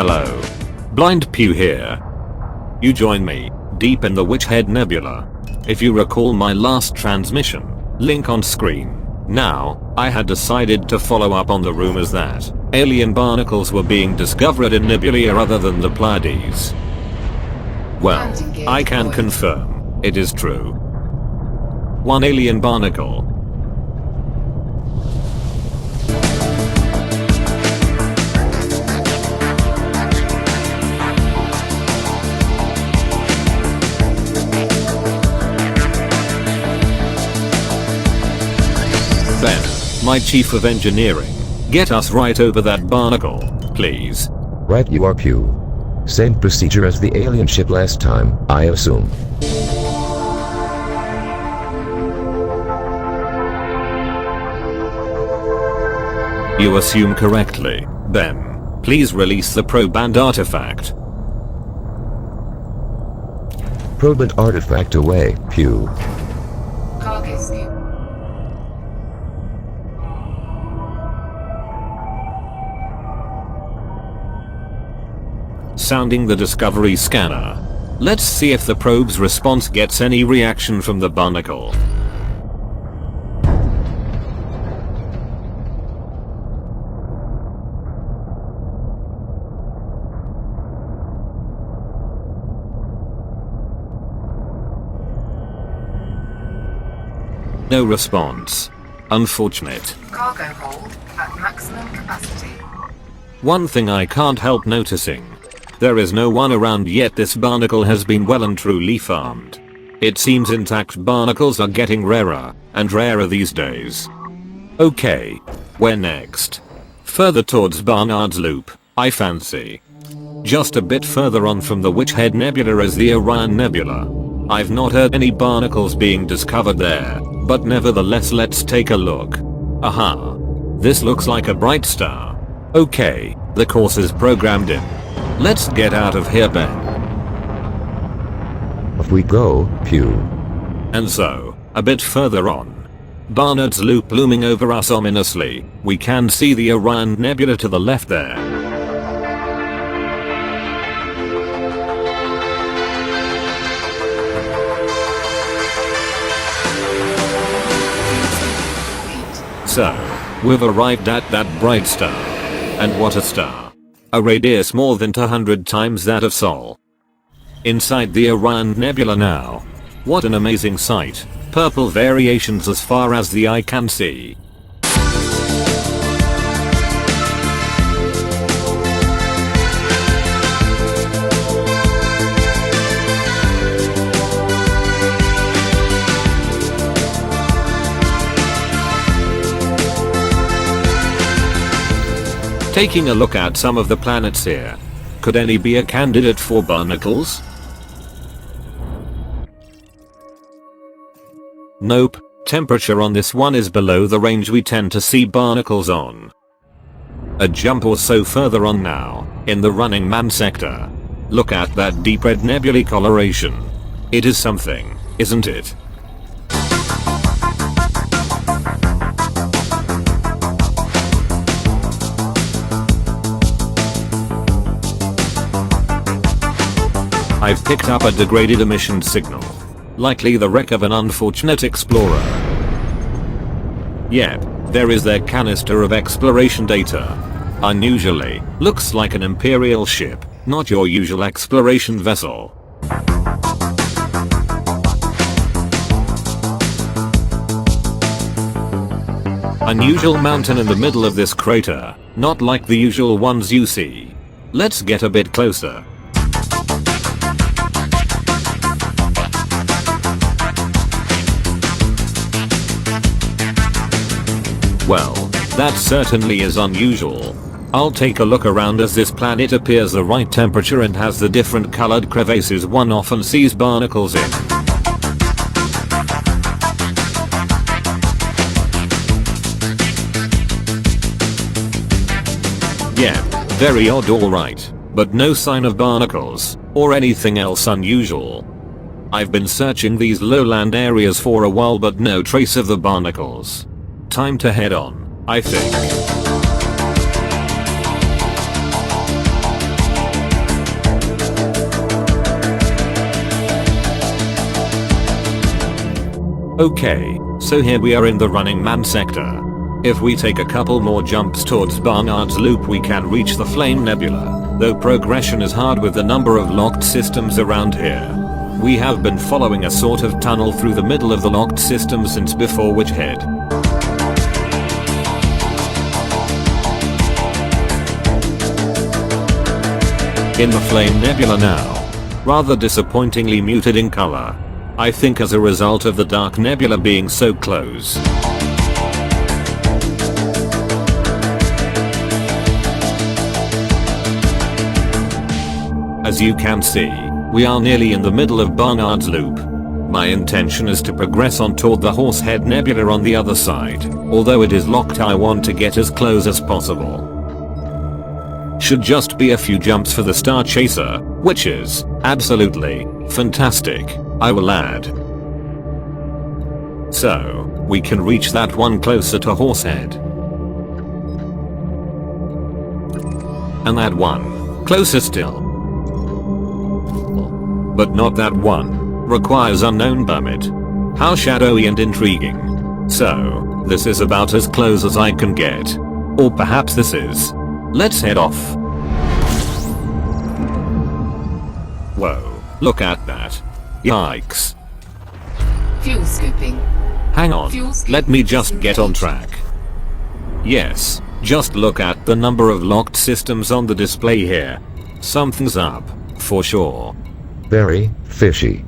Hello. Blind Pew here. You join me, deep in the Horsehead Nebula. If you recall my last transmission, link on screen. Now, I had decided to follow up on the rumors that alien barnacles were being discovered in nebulae other than the Pleiades. Well, I can confirm, it is true. One alien barnacle. Ben, my chief of engineering, get us right over that barnacle, please. Right you are, Pew. Same procedure as the alien ship last time, I assume. You assume correctly, Ben. Please release the probe and artifact. Probe and artifact away, Pew. Cargo scoop. Sounding the Discovery scanner. Let's see if the probe's response gets any reaction from the barnacle. No response. Unfortunate. Cargo hold at maximum capacity. One thing I can't help noticing. There is no one around yet. This barnacle has been well and truly farmed. It seems intact barnacles are getting rarer and rarer these days. Okay. Where next? Further towards Barnard's Loop, I fancy. Just a bit further on from the Horsehead Nebula is the Orion Nebula. I've not heard any barnacles being discovered there, but nevertheless let's take a look. Aha. This looks like a bright star. Okay, the course is programmed in. Let's get out of here, Ben. Off we go, Pew. And so, a bit further on. Barnard's Loop looming over us ominously, we can see the Orion Nebula to the left there. So, we've arrived at that bright star. And what a star. A radius more than 200 times that of Sol. Inside the Orion Nebula now. What an amazing sight. Purple variations as far as the eye can see. Taking a look at some of the planets here. Could any be a candidate for barnacles? Nope, temperature on this one is below the range we tend to see barnacles on. A jump or so further on now, in the Running Man sector. Look at that deep red nebulae coloration. It is something, isn't it? I've picked up a degraded emission signal. Likely the wreck of an unfortunate explorer. Yep, there is their canister of exploration data. Unusually, looks like an Imperial ship, not your usual exploration vessel. Unusual mountain in the middle of this crater, not like the usual ones you see. Let's get a bit closer. Well, that certainly is unusual. I'll take a look around as this planet appears the right temperature and has the different colored crevices one often sees barnacles in. Yeah, very odd alright, but no sign of barnacles, or anything else unusual. I've been searching these lowland areas for a while but no trace of the barnacles. Time to head on, I think. Okay, so here we are in the Running Man sector. If we take a couple more jumps towards Barnard's Loop we can reach the Flame Nebula, though progression is hard with the number of locked systems around here. We have been following a sort of tunnel through the middle of the locked system since before Witchhead. In the Flame Nebula now. Rather disappointingly muted in color. I think as a result of the Dark Nebula being so close. As you can see, we are nearly in the middle of Barnard's Loop. My intention is to progress on toward the Horsehead Nebula on the other side. Although it is locked, I want to get as close as possible. Should just be a few jumps for the Star Chaser, which is absolutely fantastic, I will add. So, we can reach that one closer to Horsehead. And that one, closer still. But not that one. Requires unknown permit. How shadowy and intriguing. So, this is about as close as I can get. Or perhaps this is. Let's head off. Whoa, look at that. Yikes. Fuel scooping. Hang on, let me just get on track. Yes, just look at the number of locked systems on the display here. Something's up, for sure. Very fishy.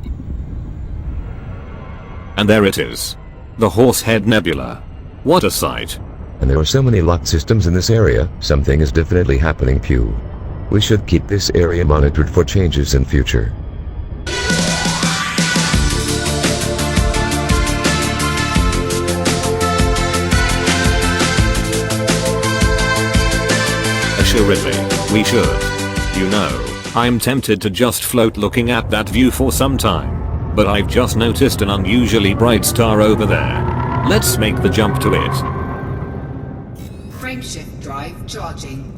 And there it is. The Horsehead Nebula. What a sight. And there are so many locked systems in this area, something is definitely happening, Pew. We should keep this area monitored for changes in future. Assuredly, we should. You know, I'm tempted to just float looking at that view for some time. But I've just noticed an unusually bright star over there. Let's make the jump to it. Frameshift drive charging.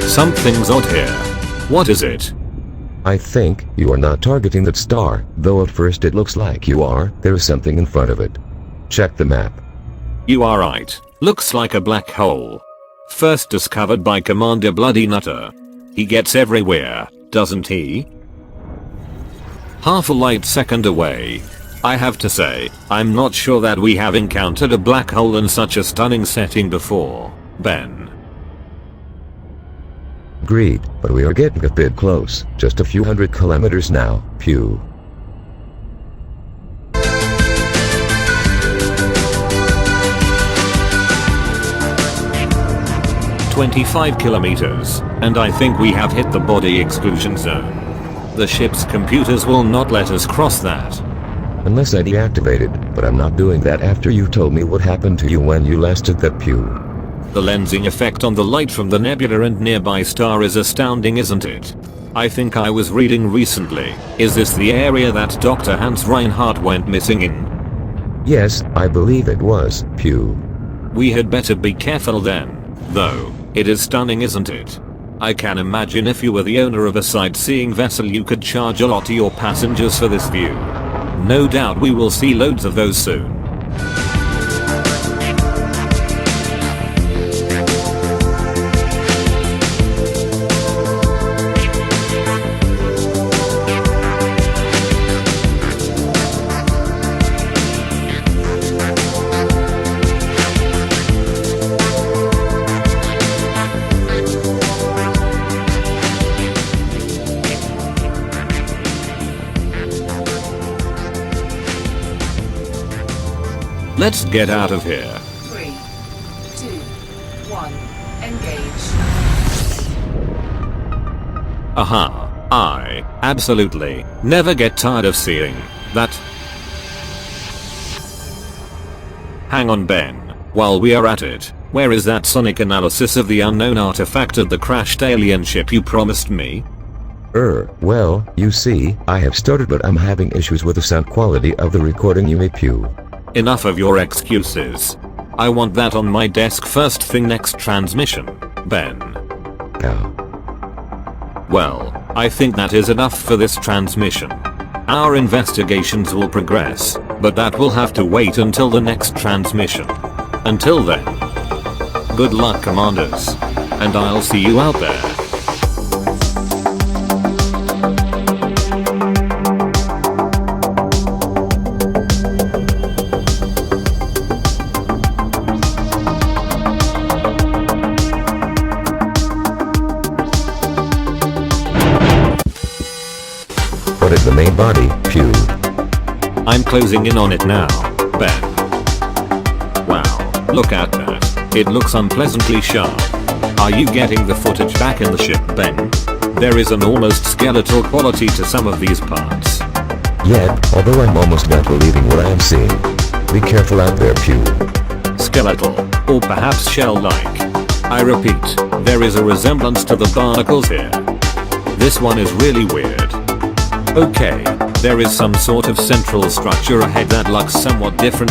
Something's odd here. What is it? I think you are not targeting that star, though at first it looks like you are. There is something in front of it. Check the map. You are right. Looks like a black hole. First discovered by Commander Bloody Nutter. He gets everywhere, doesn't he? Half a light second away. I have to say, I'm not sure that we have encountered a black hole in such a stunning setting before, Ben. Agreed, but we are getting a bit close. Just a few hundred kilometers now, Pew. "25 kilometers, and I think we have hit the body exclusion zone. The ship's computers will not let us cross that. Unless I deactivate it, but I'm not doing that after you told me what happened to you when you last took that Pew. The lensing effect on the light from the nebula and nearby star is astounding, isn't it? I think I was reading recently. Is this the area that Dr. Hans Reinhardt went missing in? Yes, I believe it was, Pew. We had better be careful then, though. It is stunning, isn't it? I can imagine if you were the owner of a sightseeing vessel you could charge a lot to your passengers for this view. No doubt we will see loads of those soon. Let's get out of here. 3, 2, 1, engage. Aha, I absolutely never get tired of seeing that. Hang on, Ben, while we are at it, where is that sonic analysis of the unknown artifact of the crashed alien ship you promised me? Well, you see, I have started but I'm having issues with the sound quality of the recording you made, Pew. Enough of your excuses. I want that on my desk first thing next transmission, Ben. Ow. Well, I think that is enough for this transmission. Our investigations will progress, but that will have to wait until the next transmission. Until then, good luck, commanders, and I'll see you out there. What is the main body, Pew? I'm closing in on it now, Ben. Wow, look at that. It looks unpleasantly sharp. Are you getting the footage back in the ship, Ben? There is an almost skeletal quality to some of these parts. Yep, although I'm almost not believing what I am seeing. Be careful out there, Pew. Skeletal, or perhaps shell-like. I repeat, there is a resemblance to the barnacles here. This one is really weird. Okay, there is some sort of central structure ahead that looks somewhat different.